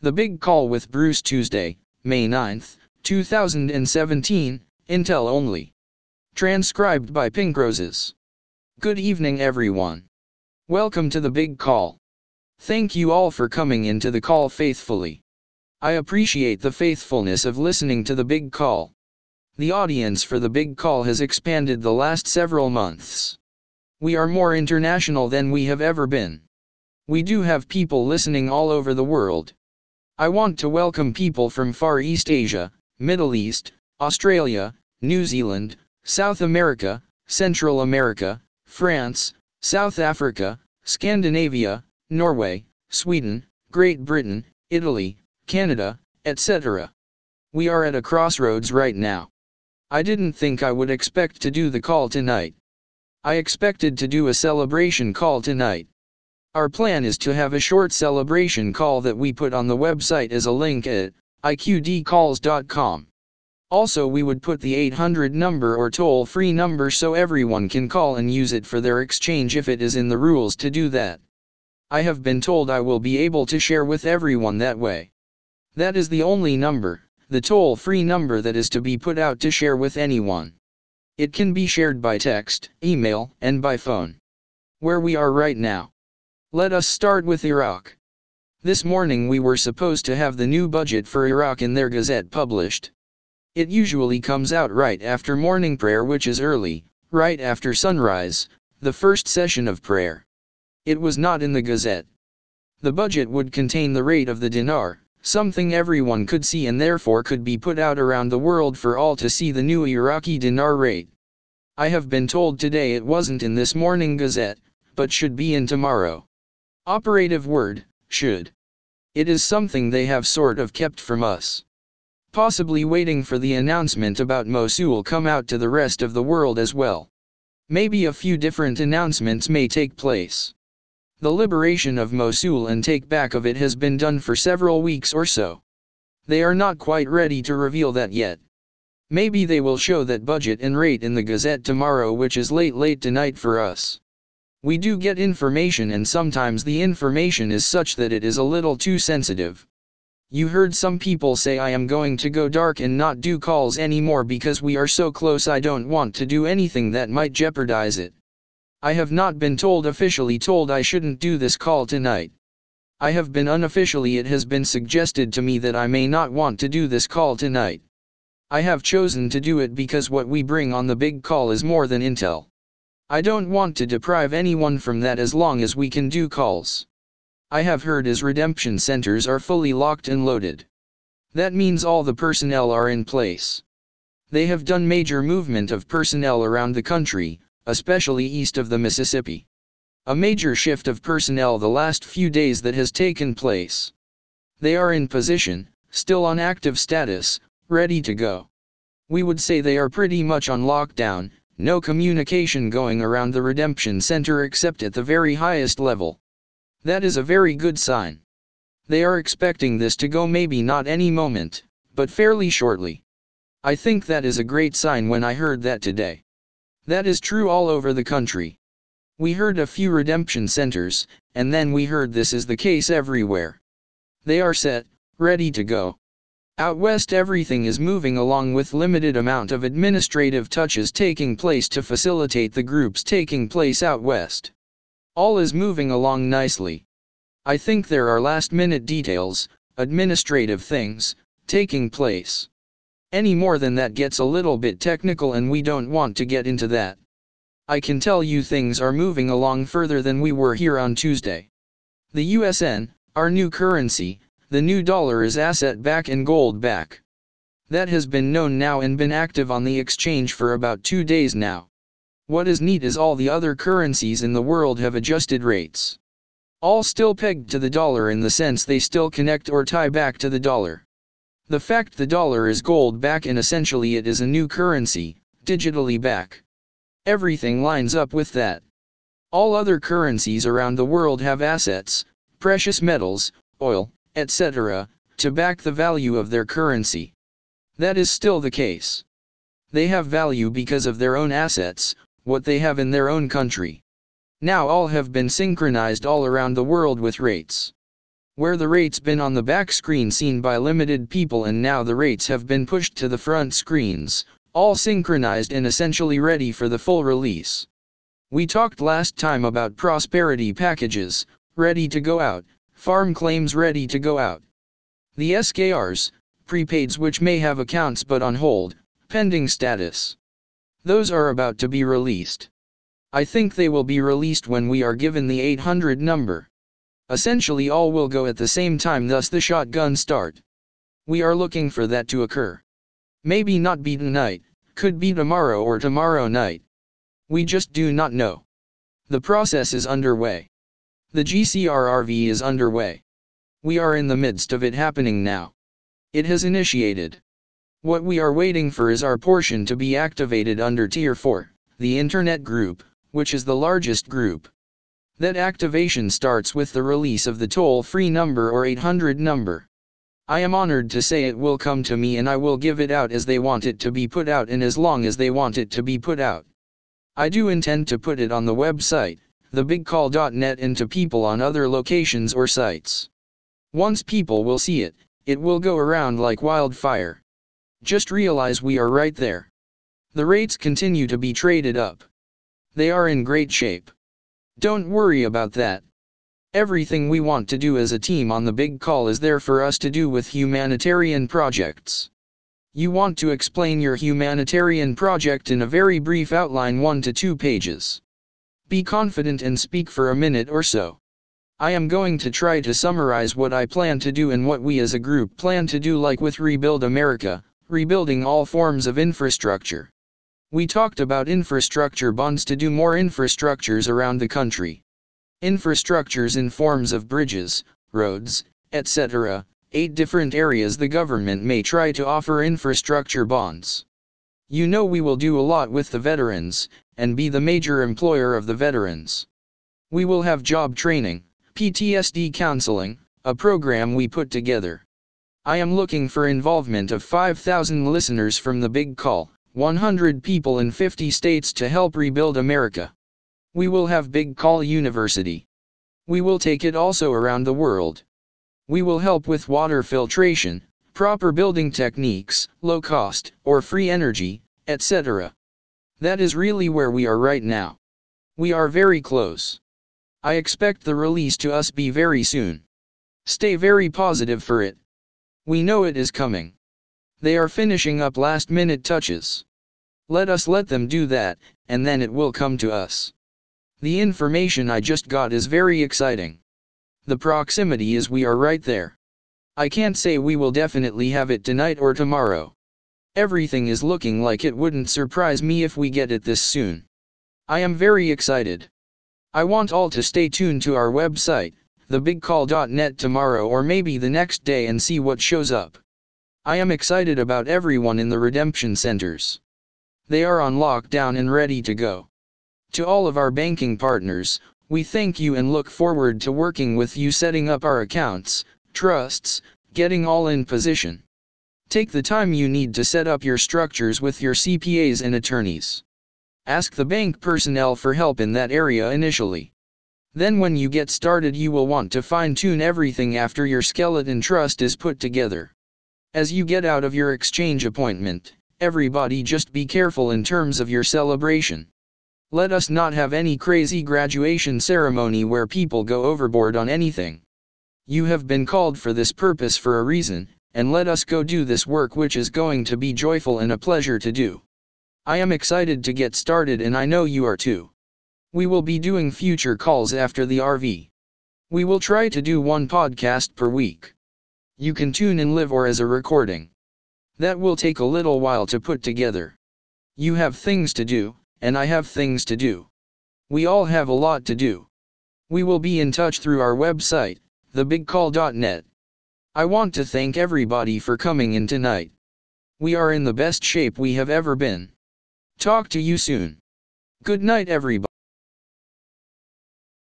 The Big Call with Bruce, Tuesday, May 9, 2017, Intel only. Transcribed by Pink Roses. Good evening, everyone. Welcome to the Big Call. Thank you all for coming into the call faithfully. I appreciate the faithfulness of listening to the Big Call. The audience for the Big Call has expanded the last several months. We are more international than we have ever been. We do have people listening all over the world. I want to welcome people from Far East Asia, Middle East, Australia, New Zealand, South America, Central America, France, South Africa, Scandinavia, Norway, Sweden, Great Britain, Italy, Canada, etc. We are at a crossroads right now. I didn't think I would expect to do the call tonight. I expected to do a celebration call tonight. Our plan is to have a short celebration call that we put on the website as a link at iqdcalls.com. Also, we would put the 800 number or toll-free number so everyone can call and use it for their exchange if it is in the rules to do that. I have been told I will be able to share with everyone that way. That is the only number, the toll-free number that is to be put out to share with anyone. It can be shared by text, email, and by phone. Where we are right now. Let us start with Iraq. This morning we were supposed to have the new budget for Iraq in their gazette published. It usually comes out right after morning prayer, which is early, right after sunrise, the first session of prayer. It was not in the gazette. The budget would contain the rate of the dinar, something everyone could see and therefore could be put out around the world for all to see the new Iraqi dinar rate. I have been told today it wasn't in this morning gazette, but should be in tomorrow. Operative word, should. It is something they have sort of kept from us. Possibly waiting for the announcement about Mosul come out to the rest of the world as well. Maybe a few different announcements may take place. The liberation of Mosul and take back of it has been done for several weeks or so. They are not quite ready to reveal that yet. Maybe they will show that budget and rate in the gazette tomorrow, which is late tonight for us. We do get information and sometimes the information is such that it is a little too sensitive. You heard some people say I am going to go dark and not do calls anymore because we are so close. I don't want to do anything that might jeopardize it. I have not been officially told I shouldn't do this call tonight. I have been unofficially, it has been suggested to me that I may not want to do this call tonight. I have chosen to do it because what we bring on the Big Call is more than intel. I don't want to deprive anyone from that as long as we can do calls. I have heard as redemption centers are fully locked and loaded. That means all the personnel are in place. They have done major movement of personnel around the country, especially east of the Mississippi. A major shift of personnel the last few days that has taken place. They are in position, still on active status, ready to go. We would say they are pretty much on lockdown. No communication going around the redemption center except at the very highest level. That is a very good sign. They are expecting this to go maybe not any moment, but fairly shortly. I think that is a great sign when I heard that today. That is true all over the country. We heard a few redemption centers, and then we heard this is the case everywhere. They are set, ready to go. Out west everything is moving along with limited amount of administrative touches taking place to facilitate the groups taking place out west. All is moving along nicely. I think there are last-minute details, administrative things, taking place. Any more than that gets a little bit technical and we don't want to get into that. I can tell you things are moving along further than we were here on Tuesday. The USN, our new currency, the new dollar is asset back and gold back. That has been known now and been active on the exchange for about 2 days now. What is neat is all the other currencies in the world have adjusted rates. All still pegged to the dollar in the sense they still connect or tie back to the dollar. The fact the dollar is gold back and essentially it is a new currency, digitally back. Everything lines up with that. All other currencies around the world have assets, precious metals, oil, etc., to back the value of their currency. That is still the case. They have value because of their own assets, what they have in their own country. Now all have been synchronized all around the world with rates. where the rates been on the back screen seen by limited people, and now the rates have been pushed to the front screens, all synchronized and essentially ready for the full release. We talked last time about prosperity packages, ready to go out, farm claims ready to go out. The SKRs, prepaids which may have accounts but on hold, pending status. Those are about to be released. I think they will be released when we are given the 800 number. Essentially all will go at the same time, thus the shotgun start. We are looking for that to occur. Maybe not be tonight, could be tomorrow or tomorrow night. We just do not know. The process is underway. The GCRRV is underway. We are in the midst of it happening now. It has initiated. What we are waiting for is our portion to be activated under Tier 4, the Internet group, which is the largest group. That activation starts with the release of the toll-free number or 800 number. I am honored to say it will come to me, and I will give it out as they want it to be put out and as long as they want it to be put out. I do intend to put it on the website, thebigcall.net, and to people on other locations or sites. Once people will see it, it will go around like wildfire. Just realize we are right there. The rates continue to be traded up. They are in great shape. Don't worry about that. Everything we want to do as a team on the Big Call is there for us to do with humanitarian projects. You want to explain your humanitarian project in a very brief outline, 1 to 2 pages. Be confident and speak for a minute or so. I am going to try to summarize what I plan to do and what we as a group plan to do, like with Rebuild America, rebuilding all forms of infrastructure. We talked about infrastructure bonds to do more infrastructures around the country. Infrastructures in forms of bridges, roads, etc. 8 different areas the government may try to offer infrastructure bonds. You know we will do a lot with the veterans, and be the major employer of the veterans. We will have job training, PTSD counseling, a program we put together. I am looking for involvement of 5,000 listeners from the Big Call, 100 people in 50 states to help rebuild America. We will have Big Call University. We will take it also around the world. We will help with water filtration, proper building techniques, low cost, or free energy, etc. That is really where we are right now. We are very close. I expect the release to us be very soon. Stay very positive for it. We know it is coming. They are finishing up last-minute touches. Let us let them do that, and then it will come to us. The information I just got is very exciting. The proximity is we are right there. I can't say we will definitely have it tonight or tomorrow. Everything is looking like it wouldn't surprise me if we get it this soon. I am very excited. I want all to stay tuned to our website, thebigcall.net, tomorrow or maybe the next day and see what shows up. I am excited about everyone in the redemption centers. They are on lockdown and ready to go. To all of our banking partners, we thank you and look forward to working with you, setting up our accounts, trusts, getting all in position. Take the time you need to set up your structures with your CPAs and attorneys. Ask the bank personnel for help in that area initially. Then when you get started you will want to fine-tune everything after your skeleton trust is put together. As you get out of your exchange appointment, everybody just be careful in terms of your celebration. Let us not have any crazy graduation ceremony where people go overboard on anything. You have been called for this purpose for a reason, and let us go do this work which is going to be joyful and a pleasure to do. I am excited to get started and I know you are too. We will be doing future calls after the RV. We will try to do 1 podcast per week. You can tune in live or as a recording. That will take a little while to put together. You have things to do, and I have things to do. We all have a lot to do. We will be in touch through our website, thebigcall.net. I want to thank everybody for coming in tonight. We are in the best shape we have ever been. Talk to you soon. Good night everybody.